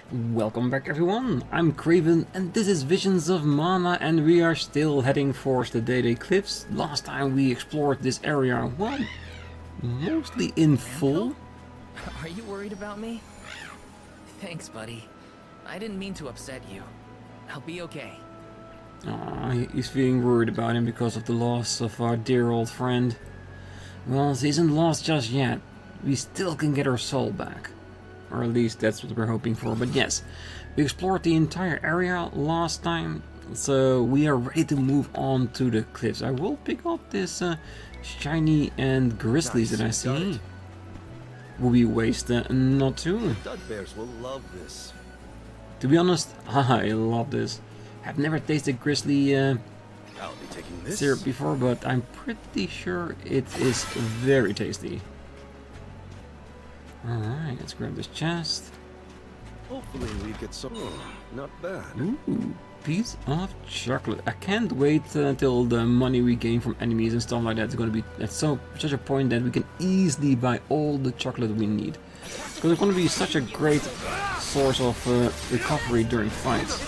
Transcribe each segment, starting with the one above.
Welcome back everyone, I'm Craven and this is Visions of Mana and we are still heading for the Day Cliffs. Last time we explored this area, well, mostly in full. Are you worried about me? Thanks, buddy. I didn't mean to upset you. I'll be okay. He's feeling worried about him because of the loss of our dear old friend. Well, he isn't lost just yet. We still can get our soul back. Or at least that's what we're hoping for. But yes, we explored the entire area last time, so we are ready to move on to the cliffs. I will pick up this shiny and grizzlies that I see. Will be waste not to. Bears will love this. To be honest, I love this. I've never tasted grizzly I'll be taking this syrup before, but I'm pretty sure it is very tasty. Alright, let's grab this chest. Hopefully we get some. Not bad. Ooh, piece of chocolate. I can't wait until the money we gain from enemies and stuff like that is going to be at such a point that we can easily buy all the chocolate we need. Because it's going to be such a great source of recovery during fights.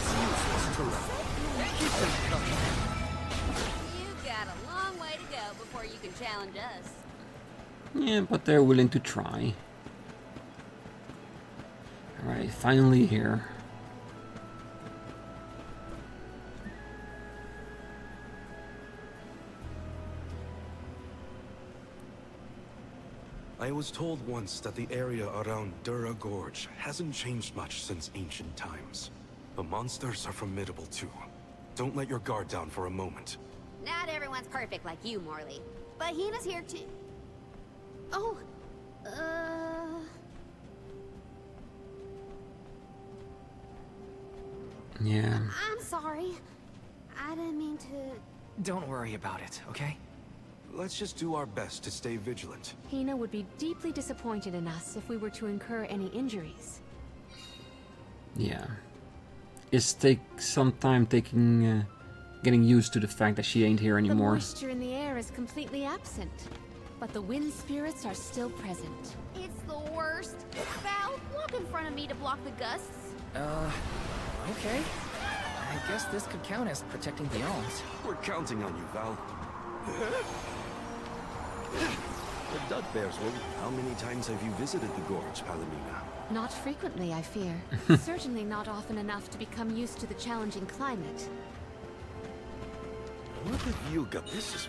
You've got a long way to go before you can challenge us. Yeah, but they're willing to try. Alright, finally here. I was told once that the area around Dura Gorge hasn't changed much since ancient times. The monsters are formidable too. Don't let your guard down for a moment. Not everyone's perfect like you, Morley. But Hinna's here too. Oh, Yeah. I'm sorry. I didn't mean to... Don't worry about it, okay? Let's just do our best to stay vigilant. Hinna would be deeply disappointed in us if we were to incur any injuries. Yeah. It's take some time getting used to the fact that she ain't here The anymore. moisture in the air is completely absent, but the wind spirits are still present. It's the worst. Val, walk in front of me to block the gusts. Okay. I guess this could count as protecting the alms. We're counting on you, Val. The Dud Bears will. How many times have you visited the gorge, Palomina? Not frequently, I fear. Certainly not often enough to become used to the challenging climate. What have you got? This is...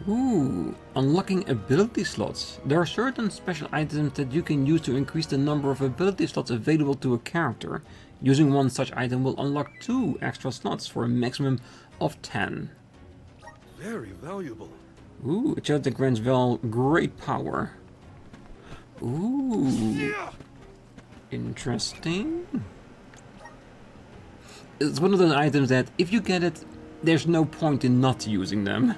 Ooh, unlocking ability slots. There are certain special items that you can use to increase the number of ability slots available to a character. Using one such item will unlock 2 extra slots for a maximum of 10. very valuable. Ooh, a chest that grants Val great power. Ooh, interesting. It's one of those items that if you get it, there's no point in not using them.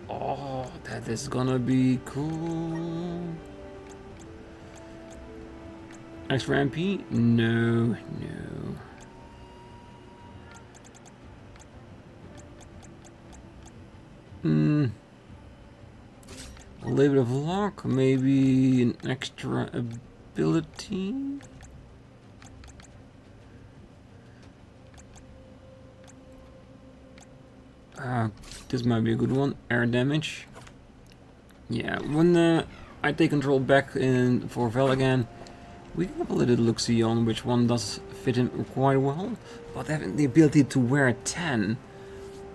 Oh, that is gonna be cool. Extra MP? No, no. A little bit of luck, maybe an extra ability. This might be a good one. Air damage. Yeah, when I take control back in for Val again, we can have a little look-see on which one does fit him quite well. But having the ability to wear 10,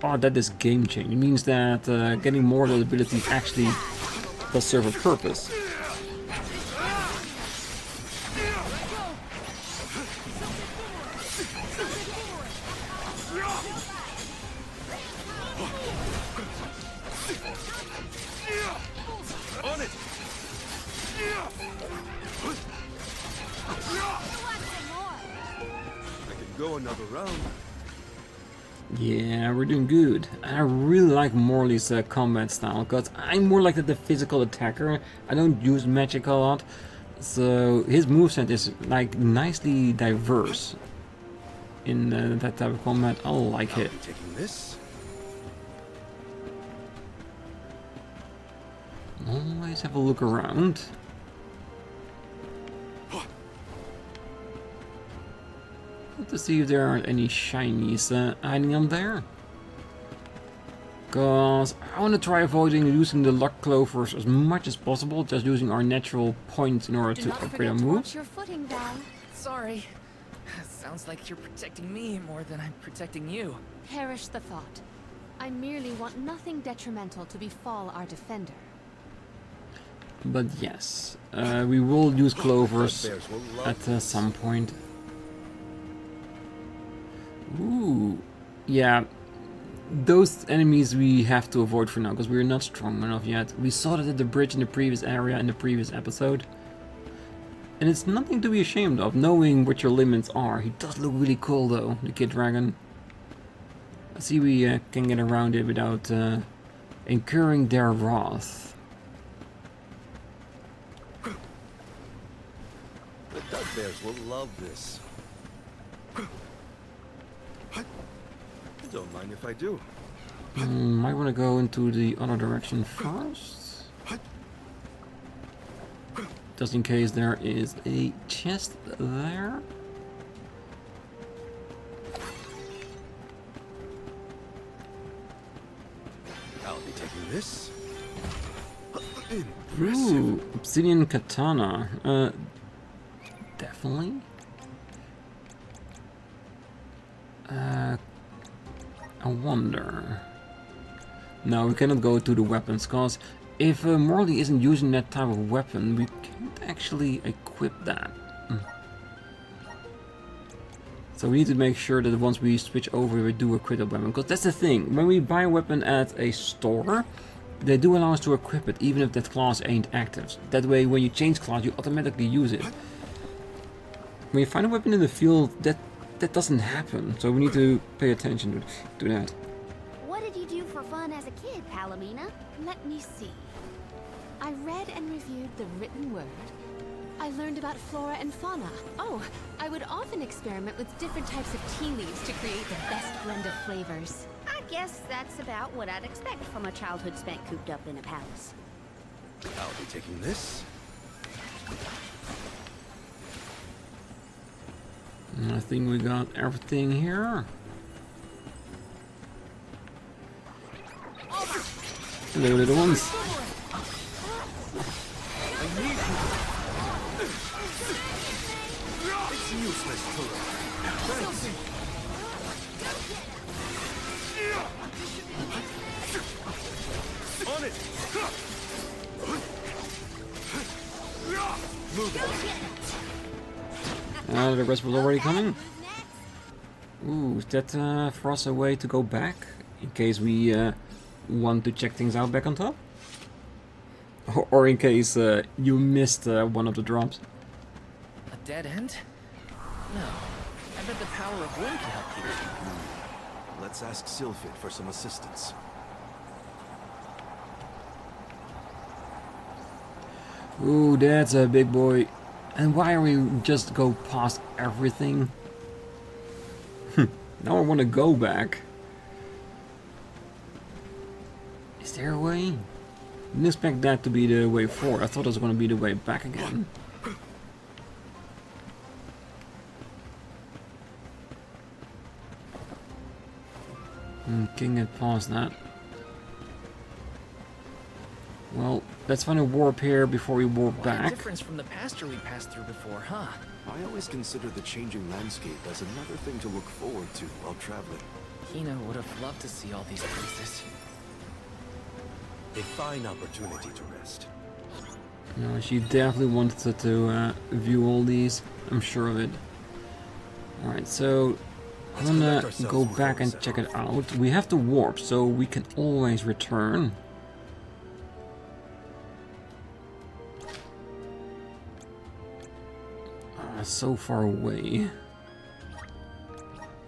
oh, that is game-changing. It means that getting more of those abilities actually does serve a purpose. On it! I could go another round. Yeah, we're doing good. I really like Morley's combat style, because I'm more like the physical attacker. I don't use magic a lot, so his moveset is like nicely diverse in that type of combat. I like it. Taking this. Always have a look around. To see if there aren't any shinies hiding up there. Because I want to try avoiding using the luck clovers as much as possible, just using our natural points in order Do to not upgrade our forget to watch moves. your footing, Val. Sorry. Sounds like you're protecting me more than I'm protecting you. Perish the thought. I merely want nothing detrimental to befall our defender. But yes, we will use clovers Bears will love at this. some point. Ooh, yeah. Those enemies we have to avoid for now, because we're not strong enough yet. We saw that at the bridge in the previous area, in the previous episode. And it's nothing to be ashamed of, knowing what your limits are. He does look really cool though, the Kid Dragon. I see we can get around it without incurring their wrath. The Dug Bears will love this. Don't mind if I do. Might want to go into the other direction first. Just in case there is a chest there. I'll be taking this. Ooh, obsidian katana. Definitely. I wonder. No, we cannot go to the weapons, cause if Morley isn't using that type of weapon, we can't actually equip that. So we need to make sure that once we switch over, we do equip a weapon. Because that's the thing, when we buy a weapon at a store, they do allow us to equip it, even if that class ain't active. That way, when you change class, you automatically use it. When you find a weapon in the field, that doesn't happen. So we need to pay attention to that. What did you do for fun as a kid, Palomina? Let me see. I read and reviewed the written word. I learned about flora and fauna. Oh, I would often experiment with different types of tea leaves to create the best blend of flavors. I guess that's about what I'd expect from a childhood spent cooped up in a palace. I'll be taking this. I think we got everything here. Hello, little ones. It's useless to run. On it. The rest was already coming. Ooh, is that for us a way to go back? In case we want to check things out back on top? Or in case you missed one of the drops. A dead end? No. I bet the power of wind can help you. Let's ask Sylphid for some assistance. Ooh, that's a big boy. And why are we just go past everything? Now I want to go back. Is there a way? Didn't expect that to be the way forward. I thought it was going to be the way back again. Can't get past that. Well, let's find a warp here before we warp What a back. difference from the pasture we passed through before, huh? I always consider the changing landscape as another thing to look forward to while traveling. Hinna would have loved to see all these places. A fine opportunity to rest. No, she definitely wanted to view all these. I'm sure of it. Alright, so I'm gonna go back and check it out. We have to warp, so we can always return. So far away.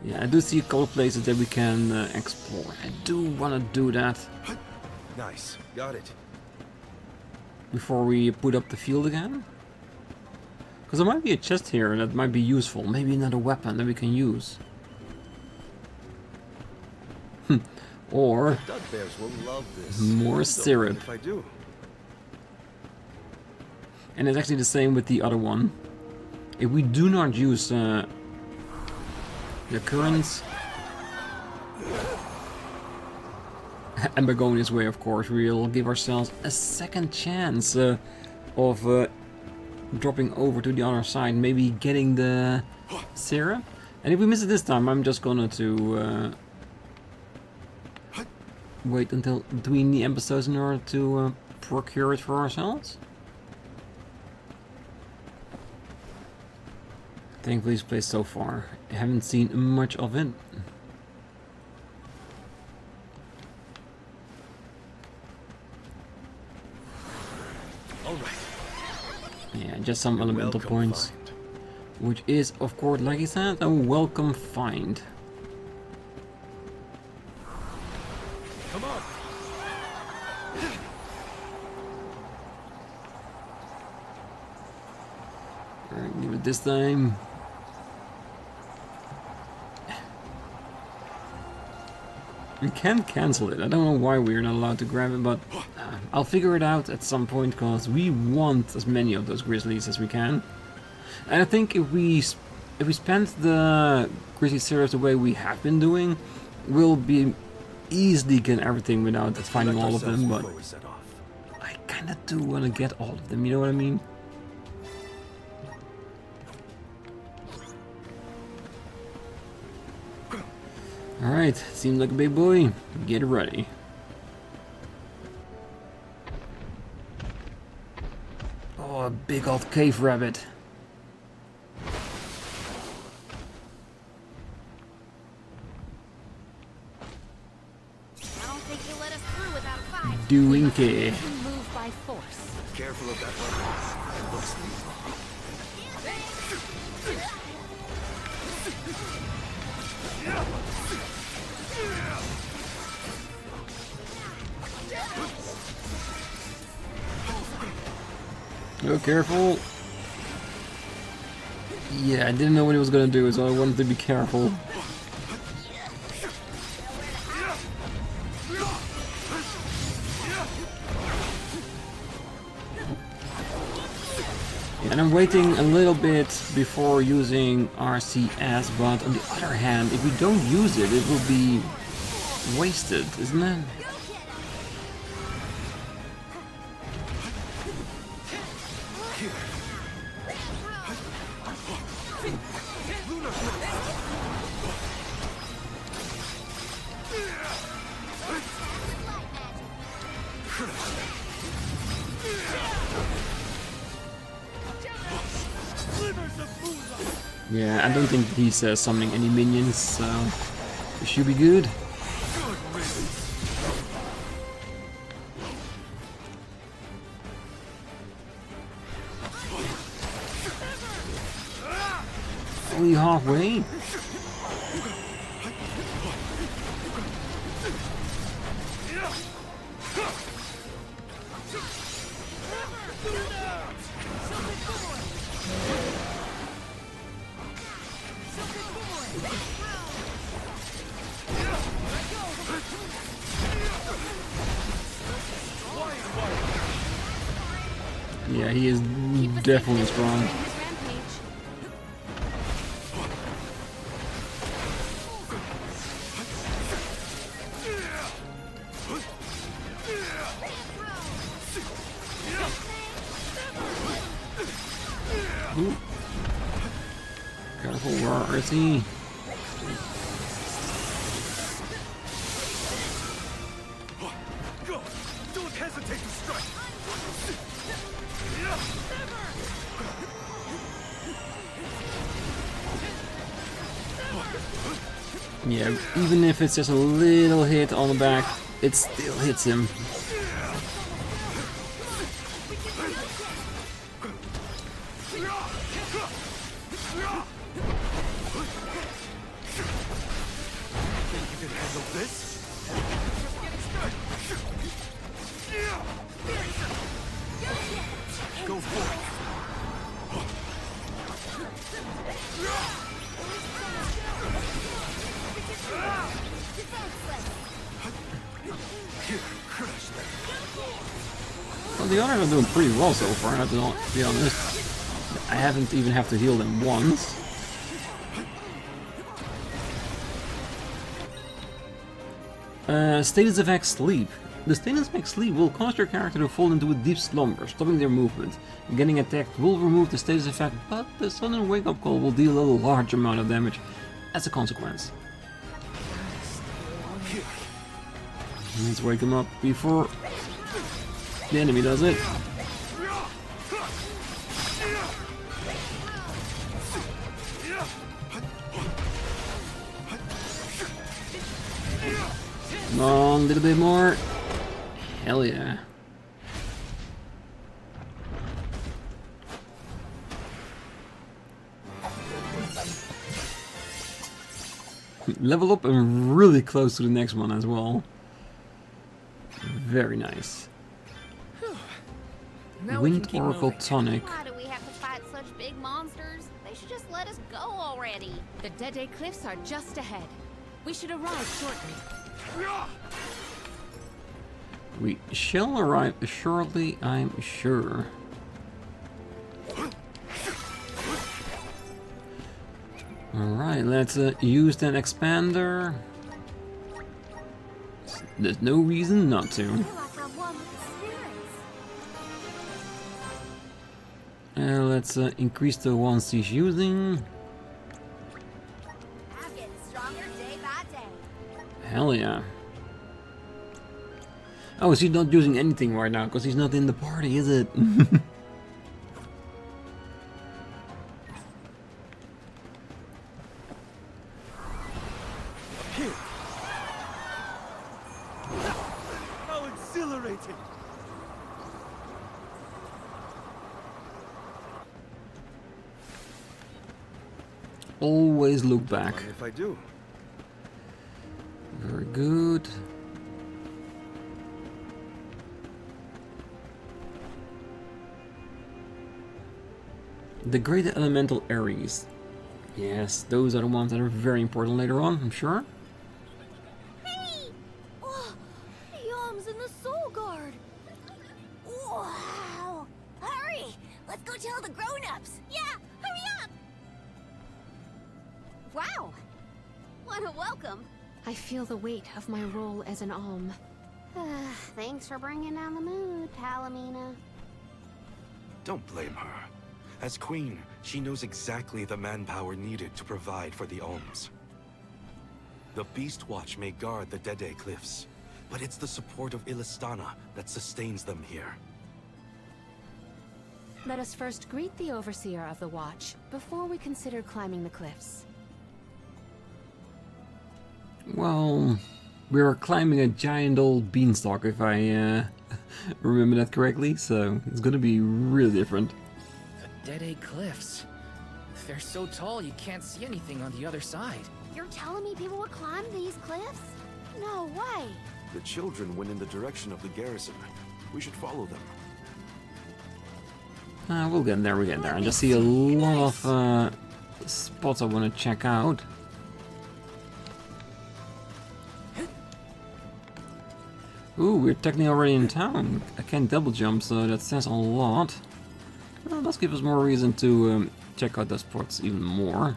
Yeah, I do see a couple places that we can explore. I do want to do that Nice, got it. before we put up the field again. Because there might be a chest here that might be useful. Maybe another weapon that we can use. Or Dug Bears will love this. more Don't syrup. mind if I do. And it's actually the same with the other one. If we do not use the currents, and by going this way, of course, we'll give ourselves a second chance of dropping over to the other side, maybe getting the syrup. And if we miss it this time, I'm just gonna to wait until between the episodes in order to procure it for ourselves. Thankfully, this place so far, I haven't seen much of it. All right. Yeah, just some elemental points. Which is, of course, like he said, a welcome find. Come on. Alright, give it this time. We can't cancel it. I don't know why we're not allowed to grab it, but I'll figure it out at some point because we want as many of those grizzlies as we can. And I think if we spend the grizzly syrups the way we have been doing, we'll be easily get everything without finding all of them. But I kind of do want to get all of them. You know what I mean? Alright, seems like a big boy. Get ready. Oh, a big old cave rabbit. I don't think you'll let us through without a fight. Doing okay. Move by force. Careful of that weapon. It looks lethal. Oh, careful. Yeah, I didn't know what he was gonna do, so I wanted to be careful. And I'm waiting a little bit before using RCS, but on the other hand, if we don't use it, it will be wasted, isn't it? Yeah, I don't think he's summoning any minions, so it should be good. Only halfway. Yeah, he is definitely strong. Ooh. Careful, where is he? Go! Don't hesitate to strike! Yeah, even if it's just a little hit on the back, it still hits him. Think you can handle this? Go for it! Well, the others are doing pretty well so far, I have to be honest. I haven't even have to heal them once. Status effect sleep. The status effect sleep will cause your character to fall into a deep slumber, stopping their movement. Getting attacked will remove the status effect, but the sudden wake-up call will deal a large amount of damage as a consequence. Let's wake him up before the enemy does it. Come on, a little bit more. Hell yeah. Level up and really close to the next one as well. Very nice. Now we can Wind keep Oracle moving. Tonic. Why do we have to fight such big monsters? They should just let us go already. The Dede Cliffs are just ahead. We should arrive shortly. We shall arrive shortly, I'm sure. Alright, let's use that expander. There's no reason not to. I feel like I'm one with the spirits. Let's increase the ones he's using. I'm getting stronger day by day. Hell yeah. Oh, is he not using anything right now? Because he's not in the party, is it? How exhilarating! Always look back. If I do. Very good. The Great Elemental Ares. Yes, those are the ones that are very important later on, I'm sure. Hey! Oh, the alms and the soul guard. Wow! Hurry! Let's go tell the grown-ups. Yeah, hurry up! Wow! What a welcome. I feel the weight of my role as an alm. Thanks for bringing down the mood, Tianeea. Don't blame her. As queen, she knows exactly the manpower needed to provide for the alms. The Beast Watch may guard the Dede Cliffs, but it's the support of Illistana that sustains them here. Let us first greet the overseer of the watch before we consider climbing the cliffs. Well, we're climbing a giant old beanstalk if I remember that correctly, so it's gonna be really different. The Dede Cliffs. They're so tall you can't see anything on the other side. You're telling me people would climb these cliffs? No way. The children went in the direction of the garrison. We should follow them. We'll get there, we'll get there. I just see a lot of spots I want to check out. Ooh, we're technically already in town. I can't double jump, so that says a lot. Well, does give us more reason to check out those spots even more.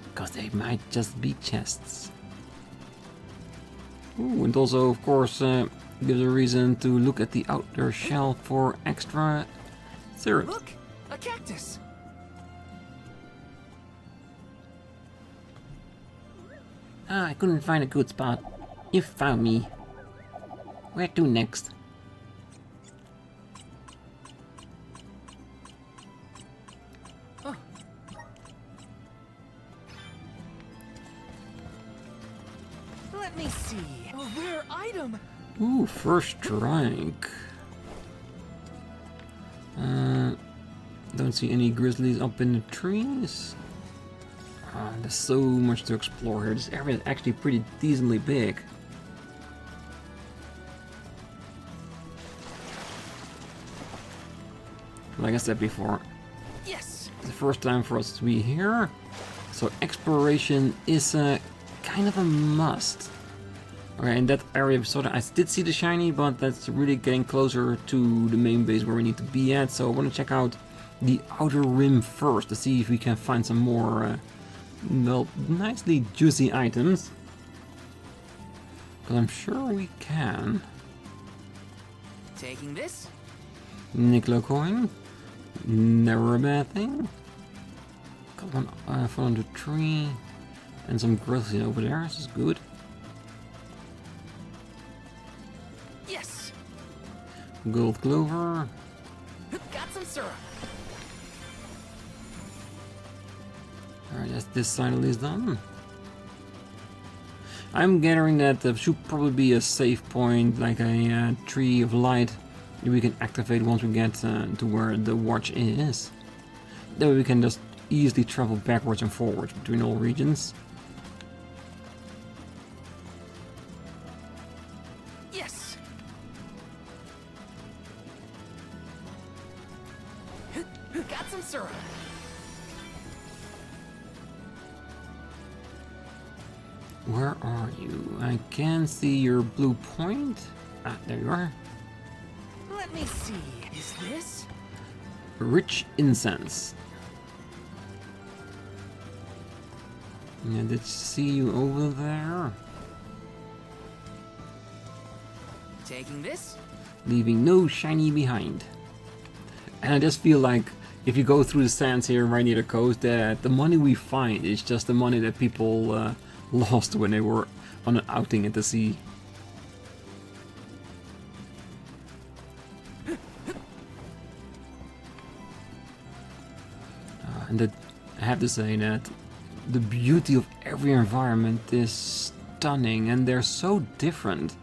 Because they might just be chests. Ooh, and also, of course, gives a reason to look at the outer shell for extra syrup. Look! A cactus! Ah, I couldn't find a good spot. You found me. Where to next? Oh. Let me see. A rare item! Ooh, first strike. Don't see any grizzlies up in the trees. There's so much to explore here. This area is actually pretty decently big. Like I said before, Yes! it's the first time for us to be here, so exploration is kind of a must. Okay, in that area of Soda, I did see the shiny, but that's really getting closer to the main base where we need to be at. So I want to check out the outer rim first to see if we can find some more, well, nicely juicy items. But I'm sure we can. Taking this? Nickel coin. Never a bad thing. Got one fall on the tree. And some grizzly over there. This is good. Yes. Gold clover. Got some syrup. Alright, that's this side at least done. I'm gathering that there should probably be a save point, like a tree of light, that we can activate once we get to where the watch is. Then we can just easily travel backwards and forwards between all regions. Yes. Got some syrup. Where are you? I can see your blue point. Ah, there you are. Let me see. Is this? Rich incense. Yeah, did see you over there? Taking this? Leaving no shiny behind. And I just feel like if you go through the sands here right near the coast, that the money we find is just the money that people lost when they were on an outing at the sea. And that, I have to say that the beauty of every environment is stunning, and they're so different.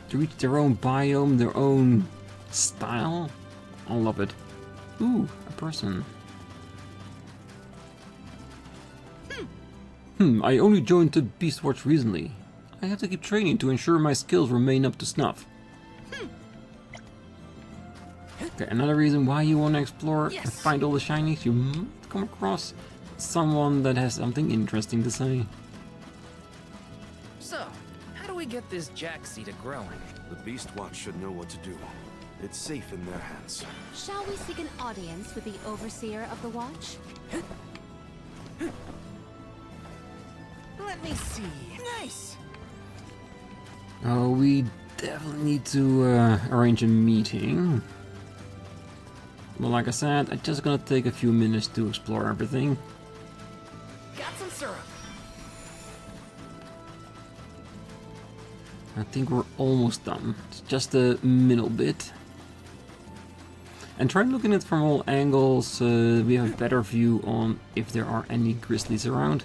To each their own biome, their own style. I love it. Ooh, a person. I only joined the Beast Watch recently. I have to keep training to ensure my skills remain up to snuff. Okay, another reason why you want to explore and find all the shinies, you might come across someone that has something interesting to say. So, how do we get this jack seed growing? The Beast Watch should know what to do. It's safe in their hands. Shall we seek an audience with the overseer of the watch? Let me see. Nice. Oh, we definitely need to arrange a meeting. Well, like I said, I'm just gonna take a few minutes to explore everything. Got some syrup. I think we're almost done. It's just a middle bit. And try looking at it from all angles, we have a better view on if there are any grizzlies around.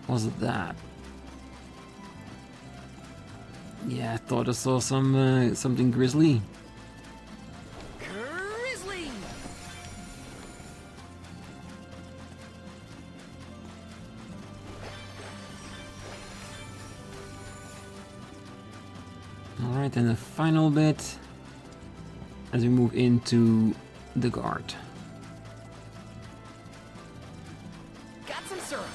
Was it that? Yeah, I thought I saw some something grizzly. Grizzly. Alright, and the final bit as we move into the guard. Got some syrup.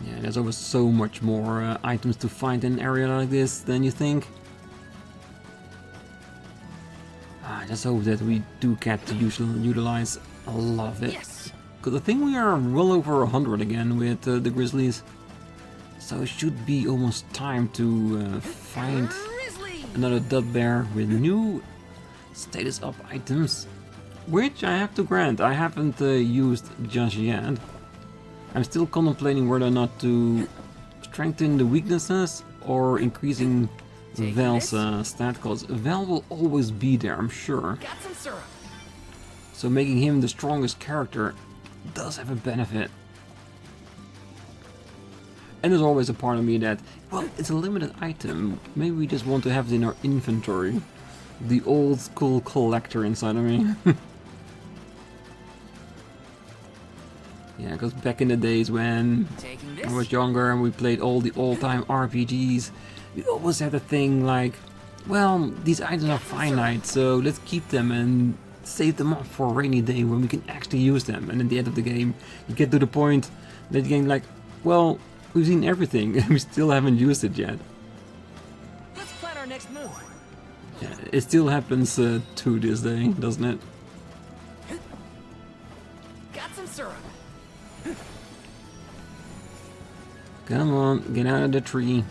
Yeah, there's always so much more items to find in an area like this than you think. I just hope that we do get to utilize a lot of it. Yes. Because I think we are well over 100 again with the grizzlies. So it should be almost time to find Grizzly. another dud bear with new status up items. Which I have to grant, I haven't used just yet. I'm still contemplating whether or not to strengthen the weaknesses or increasing Val's stat, because Val will always be there, I'm sure. Got some syrup. So making him the strongest character does have a benefit. And there's always a part of me that, well, it's a limited item. Maybe we just want to have it in our inventory. The old school collector inside of me. Yeah, because back in the days when Taking I this. was younger and we played all the old-time RPGs, we always had a thing like, Well, these items are finite, so let's keep them and save them up for a rainy day when we can actually use them. And at the end of the game, you get to the point that you're getting like, well, we've seen everything and we still haven't used it yet. Let's plan our next move. Yeah, it still happens to this day, doesn't it? Got some syrup. Come on, get out of the tree.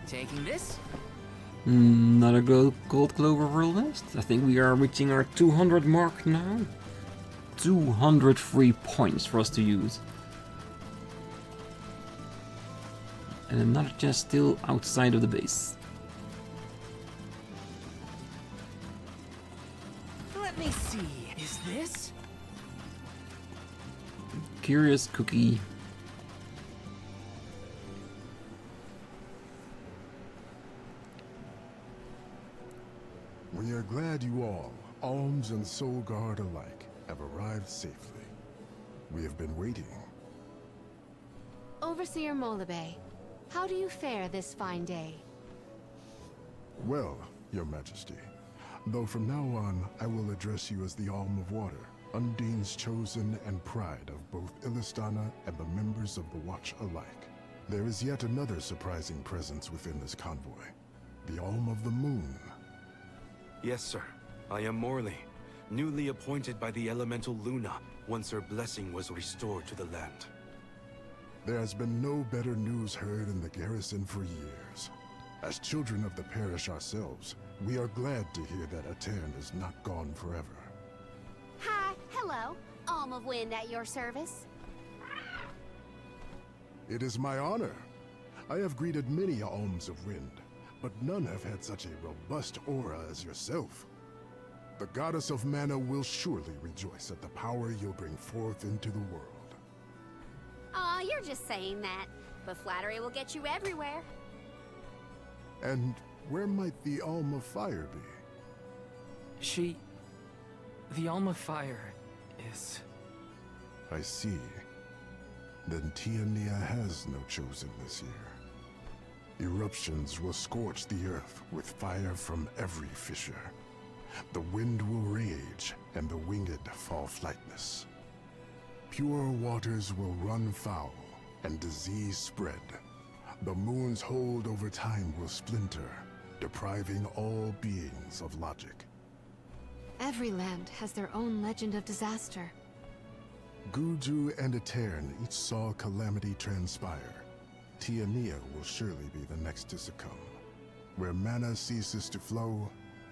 Taking this. Another gold clover roll list. I think we are reaching our 200 mark now. 200 free points for us to use. And another chest still outside of the base. Let me see. Is this? Curious cookie. We are glad you all, Alms and Soul Guard alike, have arrived safely. We have been waiting. Overseer Molabe, how do you fare this fine day? Well, Your Majesty, though from now on I will address you as the Alm of Water, Undine's chosen and pride of both Illistana and the members of the Watch alike. There is yet another surprising presence within this convoy, the Alm of the Moon. Yes, sir. I am Morley, newly appointed by the elemental Luna once her blessing was restored to the land. There has been no better news heard in the garrison for years. As children of the parish ourselves, we are glad to hear that Aetern is not gone forever. Hi, hello. Alm of Wind at your service. It is my honor. I have greeted many Alms of Wind, but none have had such a robust aura as yourself. The goddess of mana will surely rejoice at the power you'll bring forth into the world. Aw, you're just saying that. But flattery will get you everywhere. And where might the Alm of Fire be? The Alm of Fire is... I see. Then Tianeea has no chosen this year. Eruptions will scorch the earth with fire from every fissure. The wind will rage, and the winged fall flightless. Pure waters will run foul, and disease spread. The moon's hold over time will splinter, depriving all beings of logic. Every land has their own legend of disaster. Guju and Aetern each saw calamity transpire. Tianeea will surely be the next to succumb. Where mana ceases to flow,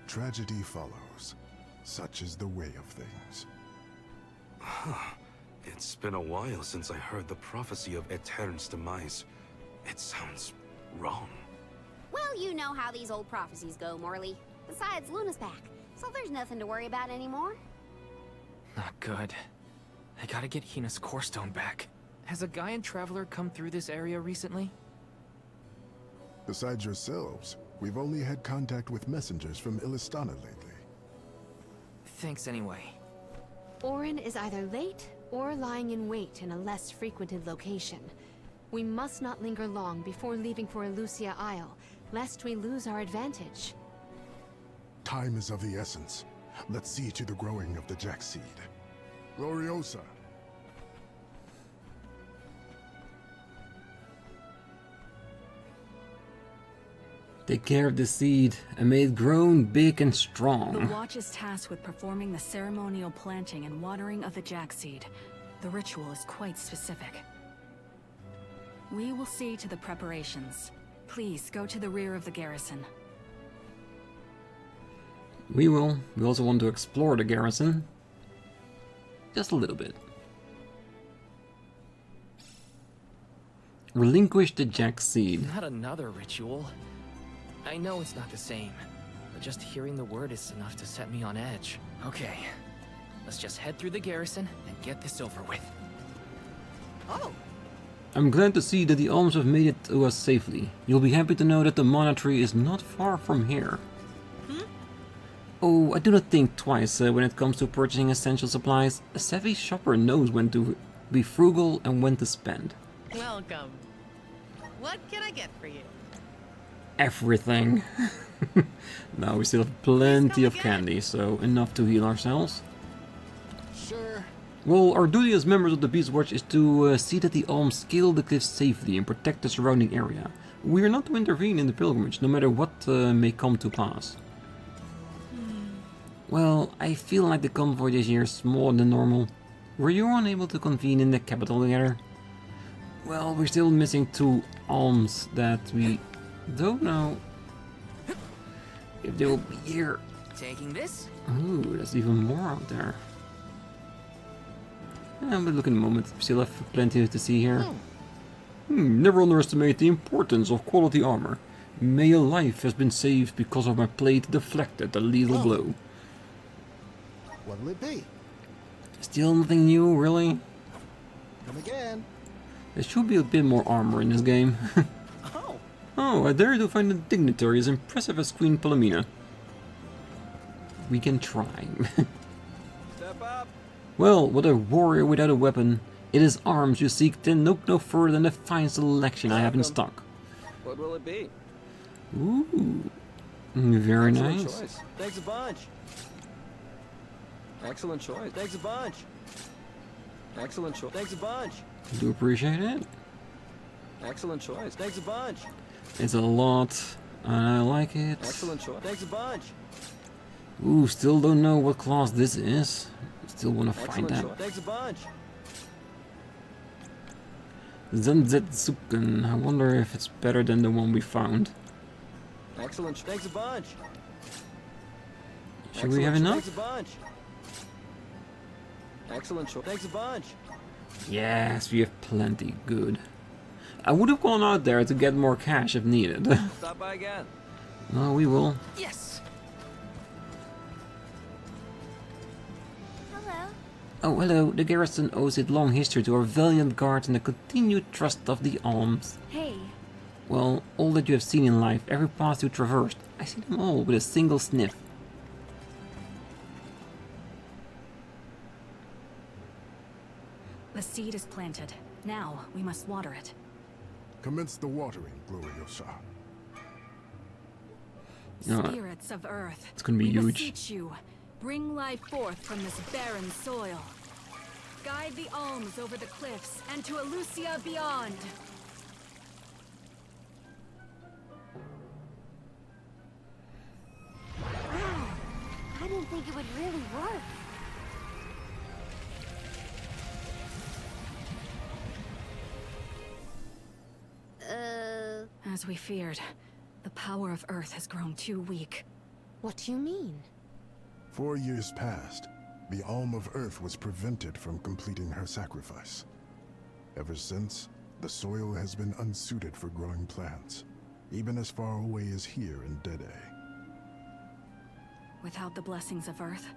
tragedy follows. Such is the way of things. It's been a while since I heard the prophecy of Aetern's demise. It sounds wrong. Well, you know how these old prophecies go, Morley. Besides, Luna's back, so there's nothing to worry about anymore. Not good. I gotta get Hinna's core stone back. Has a Gaian traveler come through this area recently? Besides yourselves, we've only had contact with messengers from Illistana lately. Thanks anyway. Orin is either late or lying in wait in a less frequented location. We must not linger long before leaving for Elusia Isle, lest we lose our advantage. Time is of the essence. Let's see to the growing of the Jack seed. Gloriosa! Take care of the seed and may it grow big and The strong. Watch is tasked with performing the ceremonial planting and watering of the Jack seed. The ritual is quite specific. We will see to the preparations. Please go to the rear of the garrison. We will. We also want to explore the garrison. Just a little bit. Relinquish the Jack seed. Not another ritual. I know it's not the same, but just hearing the word is enough to set me on edge. Okay, let's just head through the garrison and get this over with. Oh! I'm glad to see that the alms have made it to us safely. You'll be happy to know that the mana tree is not far from here. Oh, I do not think twice when it comes to purchasing essential supplies. A savvy shopper knows when to be frugal and when to spend. Welcome. What can I get for you? Everything. Now we still have plenty of candy, so enough to heal ourselves. Sure. Well, our duty as members of the Beast Watch is to see that the alms scale the cliffs safely and protect the surrounding area. We are not to intervene in the pilgrimage, no matter what may come to pass. Well, I feel like the convoy this year is smaller than normal. Were you unable to convene in the capital together? Well, we're still missing 2 alms that we don't know if they will be here. Taking this? Ooh, there's even more out there. Yeah, but look in a moment. We still have plenty to see here. Never underestimate the importance of quality armor. May a life has been saved because of my plate deflected a lethal blow. What'll it be? Still nothing new, really? Come again. There should be a bit more armor in this game. Oh. Oh, I dare to find a dignitary as impressive as Queen Palomina. We can try. Step up. Well, what a warrior without a weapon. It is arms you seek, then look no further than the fine selection I have in stock. What will it be? Ooh. Very Excellent nice. choice. Thanks a bunch. Excellent choice. Thanks a bunch. Excellent choice. Thanks a bunch. Do appreciate it. Excellent choice. Thanks a bunch. It's a lot, and I like it. Excellent choice. Thanks a bunch. Ooh, still don't know what class this is. Still want to find Excellent that. choice. Thanks a bunch. Zanzetsuken. I wonder if it's better than the one we found. Excellent. Thanks a bunch. Should we have enough? Thanks a bunch. Excellent choice. Thanks a bunch. Yes, we have plenty. Good. I would have gone out there to get more cash if needed. Stop by again. No, we will. Yes! Hello. Oh, hello. The garrison owes its long history to our valiant guards and the continued trust of the alms. Hey, Well, all that you have seen in life, every path you traversed, I see them all with a single sniff. The seed is planted. Now, we must water it. Commence the watering, Gloriosa. No, Spirits of Earth, it's gonna be we huge. beseech you, bring life forth from this barren soil. Guide the alms over the cliffs and to Elusia beyond. Wow. I didn't think it would really work. As we feared, the power of Earth has grown too weak. what do you mean? 4 years passed. The Alm of Earth was prevented from completing her sacrifice. Ever since, the soil has been unsuited for growing plants, even as far away as here in Dede. Without the blessings of Earth,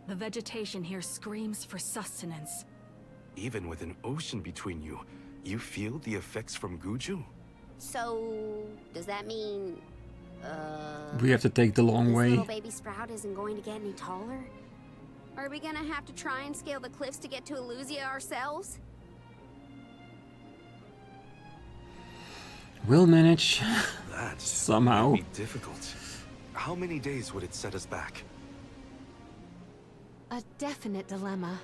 the vegetation here screams for sustenance. Even with an ocean between you, you feel the effects from Guju? So, does that mean, We have to take the long this way. little baby sprout isn't going to get any taller? Are we gonna have to try and scale the cliffs to get to Elusia ourselves? We'll manage. That Somehow. would be difficult. How many days would it set us back? A definite dilemma.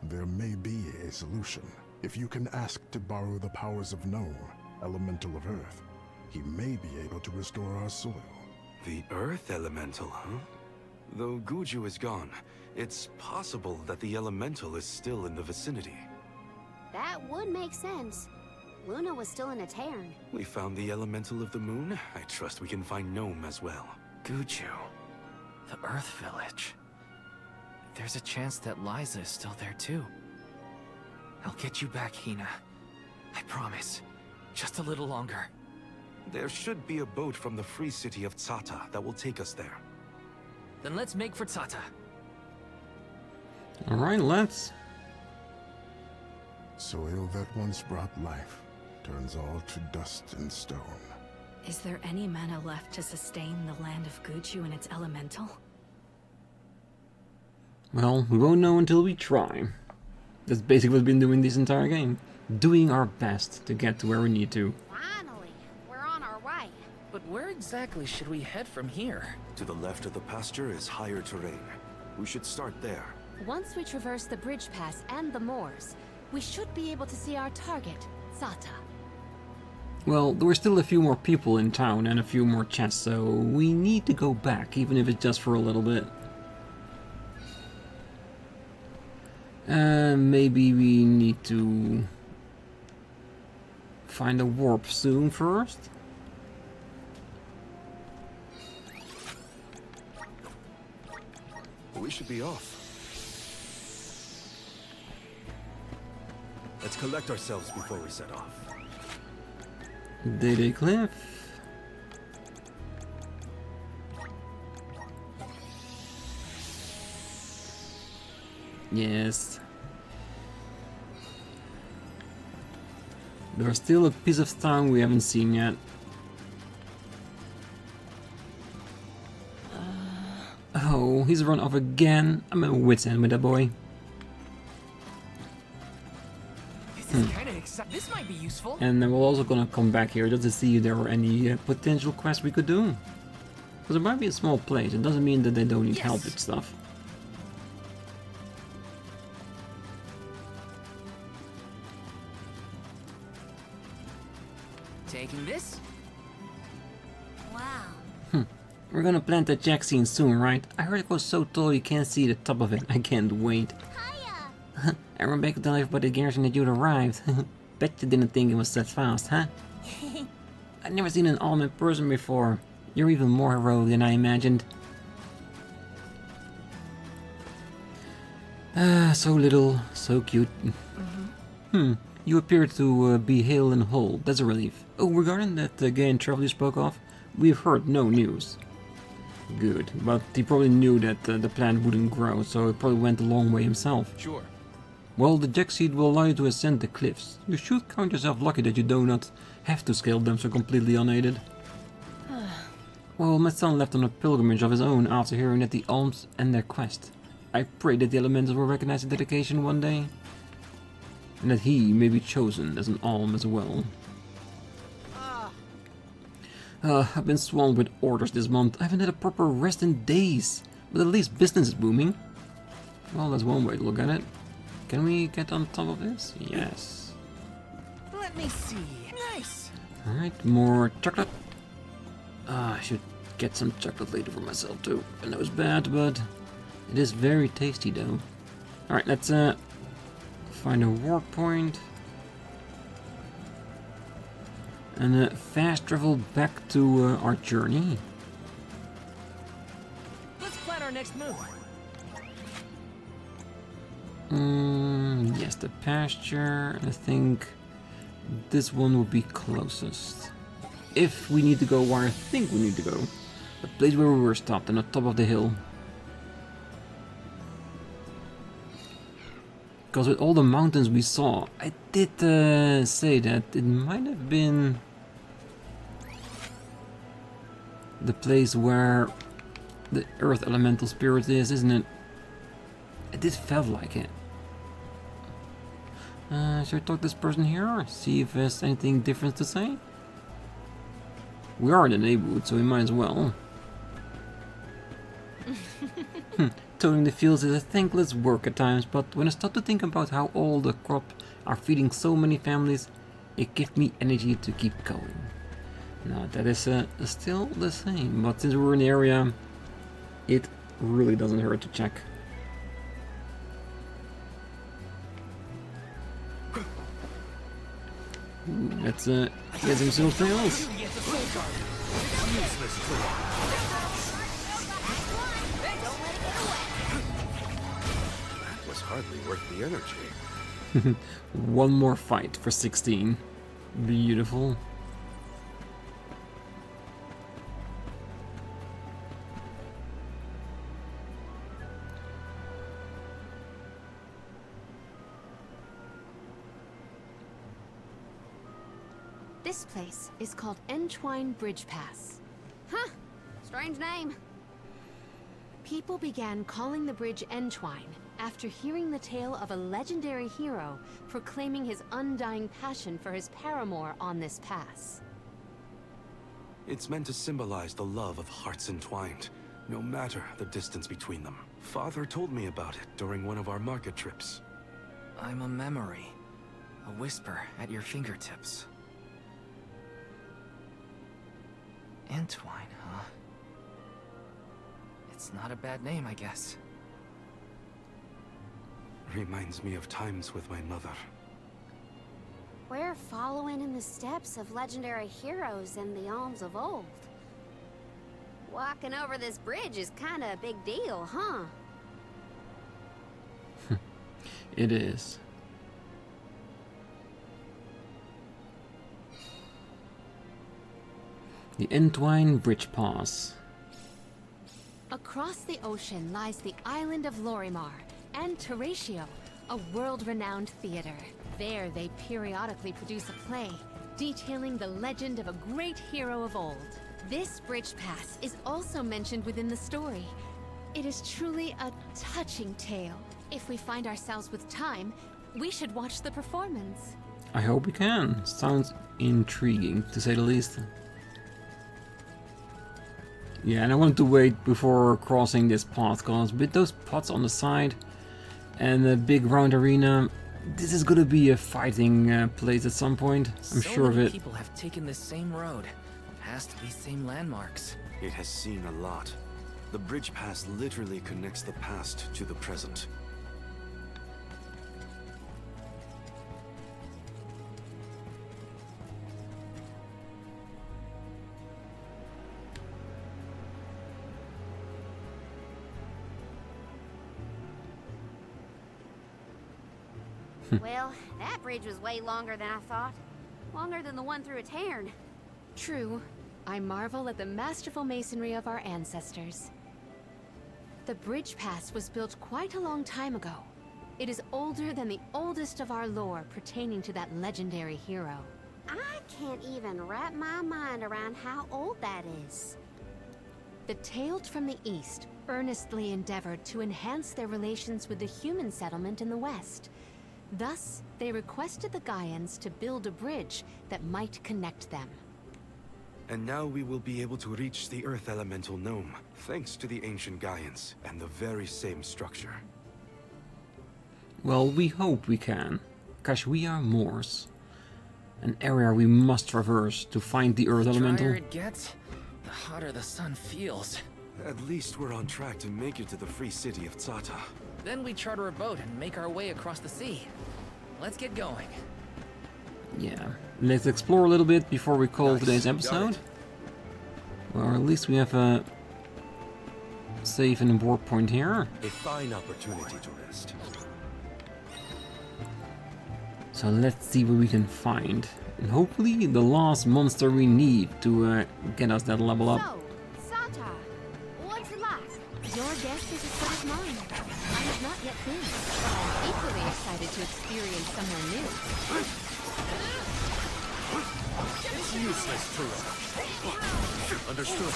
There may be a solution. If you can ask to borrow the powers of Gnome, Elemental of Earth, he may be able to restore our soil. The Earth Elemental, huh? Though Guju is gone, it's possible that the Elemental is still in the vicinity. That would make sense. Luna was still in a Taern. We found the Elemental of the Moon. I trust we can find Gnome as well. Guju. The Earth Village. There's a chance that Liza is still there too. I'll get you back, Hinna. I promise. Just a little longer. There should be a boat from the free city of Tsata that will take us there. Then let's make for Tsata. Alright, let's. Soil that once brought life turns all to dust and stone. Is there any mana left to sustain the land of Guju and its elemental? Well, we won't know until we try. That's basically what we've been doing this entire game. Doing our best to get to where we need to. Finally, we're on our way. But where exactly should we head from here? To the left of the pasture is higher terrain. We should start there. Once we traverse the bridge pass and the moors, we should be able to see our target, Zata. Well, there were still a few more people in town and a few more chests, so we need to go back, even if it's just for a little bit. Maybe we need to find a warp soon first. We should be off. Let's collect ourselves before we set off. Day Cliff. Yes. There's still a piece of town we haven't seen yet. Oh, he's run off again. I'm at wit's end with that boy. This is kind of exciting. This might be useful. And then we're also gonna come back here just to see if there were any potential quests we could do. Because it might be a small place. It doesn't mean that they don't need help with stuff. Taking this? Wow. We're gonna plant the jack scene soon, right? I heard it was so tall you can't see the top of it. I can't wait. Hiya! I ran back to tell everybody at Garrison that you'd arrived. Bet you didn't think it was that fast, huh? I've never seen an alm in person before. You're even more heroic than I imagined. So little, so cute. You appear to be hale and whole. That's a relief. Oh, regarding that game travel you spoke of, we've heard no news. Good, but he probably knew that the plant wouldn't grow, so he probably went a long way himself. Sure. Well, the jack seed will allow you to ascend the cliffs. You should count yourself lucky that you do not have to scale them so completely unaided. Well, my son left on a pilgrimage of his own after hearing that the alms end their quest. I pray that the elementals will recognize the dedication one day, and that he may be chosen as an alm as well. I've been swamped with orders this month. I haven't had a proper rest in days, but at least business is booming. Well, that's one way to look at it. Can we get on top of this? Yes. Let me see. Nice. Alright, more chocolate. I should get some chocolate later for myself too. I know it's bad, but it is very tasty though. Alright, let's find a warp point. And fast travel back to our journey. Let's plan our next move. Yes, the pasture. I think this one would be closest. If we need to go where I think we need to go. The place where we were stopped, on the top of the hill. Because with all the mountains we saw, I did say that it might have been the place where the earth elemental spirit is, isn't it? It did felt like it. Should we talk to this person here? See if there's anything different to say? We are in the neighborhood, so we might as well. Towing the fields is a thankless work at times, but when I start to think about how all the crop are feeding so many families, it gives me energy to keep going. Now that is still the same, but since we're in the area, it really doesn't hurt to check. Let's get some soul tails. That was hardly worth the energy. One more fight for 16. Beautiful. This place is called Entwine Bridge Pass. Huh. Strange name. People began calling the bridge Entwine after hearing the tale of a legendary hero proclaiming his undying passion for his paramour on this pass. It's meant to symbolize the love of hearts entwined, no matter the distance between them. Father told me about it during one of our market trips. I'm a memory. A whisper at your fingertips. Entwine, huh? It's not a bad name, I guess. Reminds me of times with my mother. We're following in the steps of legendary heroes in the Alms of old. Walking over this bridge is kinda a big deal, huh? It is. The Entwine Bridge Pass. Across the ocean lies the island of Lorimar and Teratio, a world-renowned theater. There they periodically produce a play detailing the legend of a great hero of old. This bridge pass is also mentioned within the story. It is truly a touching tale. If we find ourselves with time, we should watch the performance. I hope we can. Sounds intriguing, to say the least. Yeah, and I wanted to wait before crossing this path, because with those pots on the side and the big round arena, this is gonna be a fighting place at some point. I'm sure of it. People have taken this same road, past these same landmarks. It has seen a lot. The bridge pass literally connects the past to the present. Well, that bridge was way longer than I thought. Longer than the one through a cairn. True. I marvel at the masterful masonry of our ancestors. The bridge pass was built quite a long time ago. It is older than the oldest of our lore pertaining to that legendary hero. I can't even wrap my mind around how old that is. The Tailed from the East earnestly endeavored to enhance their relations with the human settlement in the West. Thus, they requested the Gaians to build a bridge that might connect them. And now we will be able to reach the Earth Elemental Gnome, thanks to the ancient Gaians and the very same structure. Well, we hope we can. Kashuia Moors. An area we must traverse to find the Earth The Elemental. drier it gets, the hotter the sun feels. At least we're on track to make it to the free city of Tsata. Then we charter a boat and make our way across the sea. Let's get going. Yeah, let's explore a little bit before we call Nice. today's Got episode. it. Well, at least we have a save and abort point here. A fine opportunity to rest. So let's see what we can find. And hopefully the last monster we need to get us that level up. So, Sata, what's it like? Your guess is as good as mine. I have not yet been, but I'm equally excited to experience somewhere new. It's useless to run. Understood.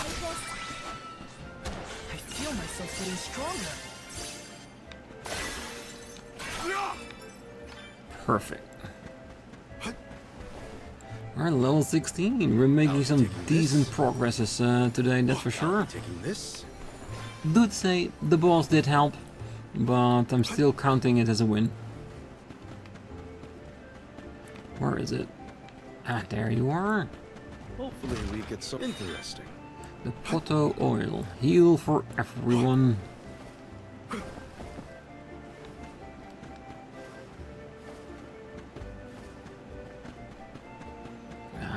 I feel myself getting stronger. Perfect. Alright, level 16. We're making some decent progresses today, that's for sure. Taking this. Dude say the boss did help, but I'm still counting it as a win. Where is it? Ah, there you are. Hopefully we get some interesting. The Poto oil. Heal for everyone.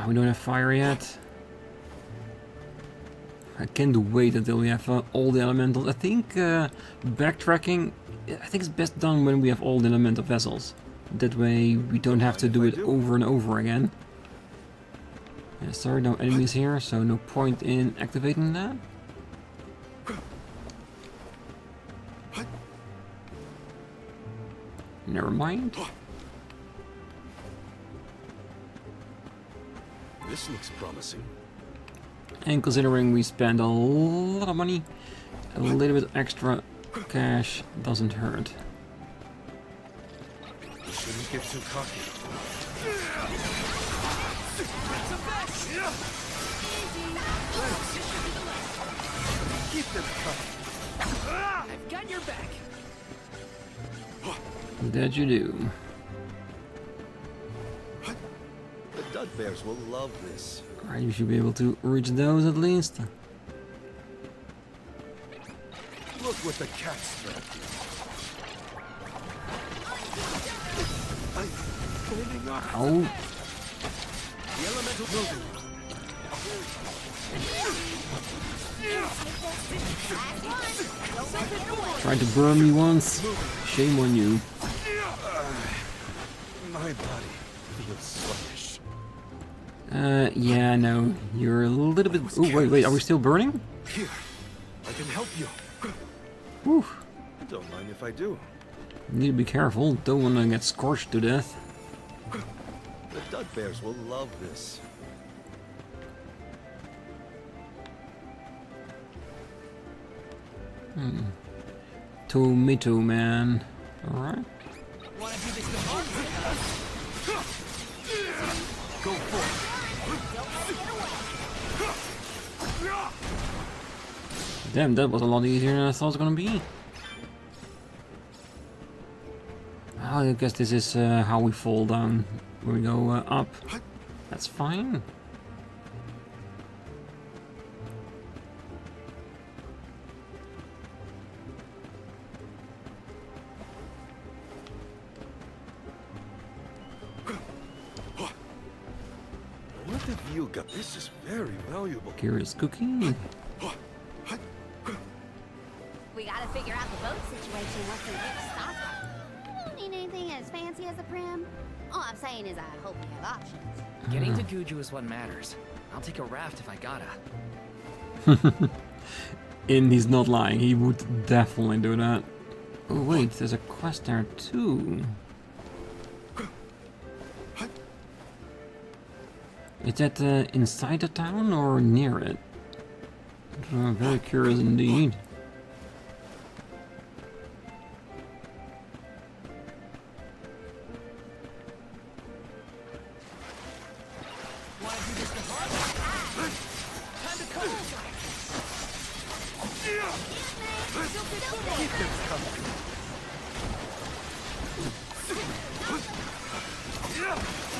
We don't have fire yet. I can't wait until we have all the elementals. I think backtracking, I think it's best done when we have all the elemental vessels. That way we don't have to do it over and over again. Yeah, sorry, no enemies here, so no point in activating that. Never mind. This looks promising. And considering we spend a lot of money, A little bit extra cash doesn't hurt. You shouldn't get too cocky. Keep them coming. I've got your back. That you do. The Dud Bears will love this. Alright, you should be able to reach those at least. Look what the cat's trapped. I'm pointing up. Ow. The elemental building. Tried to burn me once. Shame on you. My body feels sluggish. Yeah, no. You're a little bit... Oh, wait, are we still burning? Here, I can help you. Whew. Don't mind if I do. Need to be careful. Don't want to get scorched to death. The Dud Bears will love this. Tomato man. Alright. Wanna do this the hard way? Go for it. Damn, that was a lot easier than I thought it was gonna be. Oh, I guess this is how we fall down. We go up. That's fine. What have you got? This is very valuable. Curious cookie. We gotta figure out the boat situation once we reach Sata. You don't need anything as fancy as a prim. All I'm saying is I hope we have options. Getting to Guju is what matters. I'll take a raft if I gotta. And he's not lying. He would definitely do that. Oh wait, there's a quest there too. Is that inside the town or near it? I'm very curious indeed.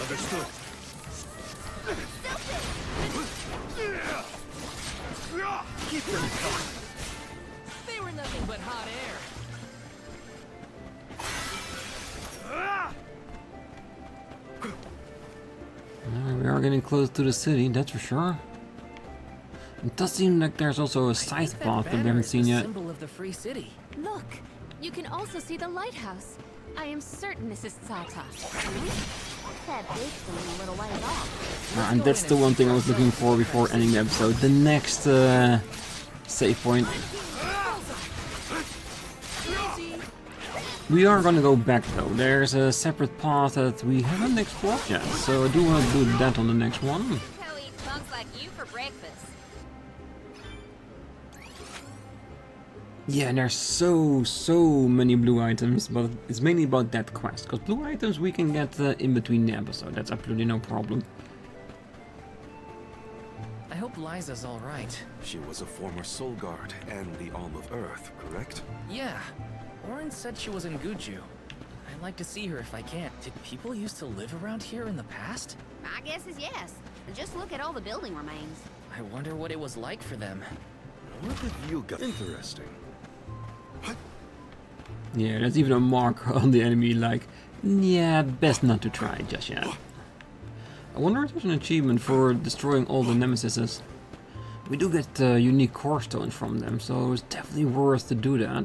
Understood. Keep them coming. They were nothing but hot air. We are getting close to the city, that's for sure. It does seem like there's also a side path that we haven't seen yet. Symbol of the free city. Look, you can also see the lighthouse. I am certain this is Sata. That big thing a little ways off. And that's the one thing I was looking for before ending the episode. The next save point. We are gonna go back though. There's a separate path that we haven't explored yet, so I do want to do that on the next one. Go eat punks like you for breakfast. Yeah, and there's so many blue items, but it's mainly about that quest. Because blue items we can get in between the episode. That's absolutely no problem. I hope Liza's all right. She was a former soul guard and the Alm of Earth, correct? Yeah. Oren said she was in Guju. I'd like to see her if I can. Did people used to live around here in the past? My guess is yes. Just look at all the building remains. I wonder what it was like for them. What have you got? Interesting. Yeah, there's even a mark on the enemy like, yeah, best not to try just yet. I wonder if there's an achievement for destroying all the nemesises. We do get unique core stones from them, so it's definitely worth to do that.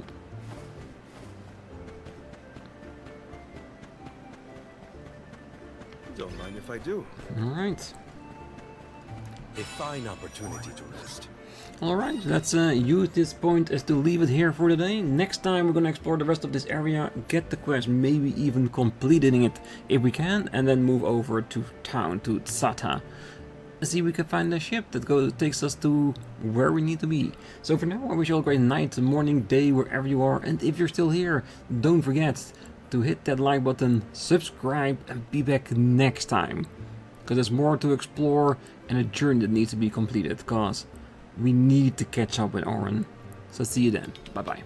Don't mind if I do. Alright. A fine opportunity to rest. Alright, let's use this point as to leave it here for today. Next time we're gonna explore the rest of this area, get the quest, maybe even completing it if we can, and then move over to town, to Sata. see if we can find a ship that takes us to where we need to be. So for now, I wish you all a great night, morning, day, wherever you are. And if you're still here, don't forget to hit that like button, subscribe, and be back next time. Because there's more to explore and a journey that needs to be completed. Because we need to catch up with Oren. So see you then. Bye bye.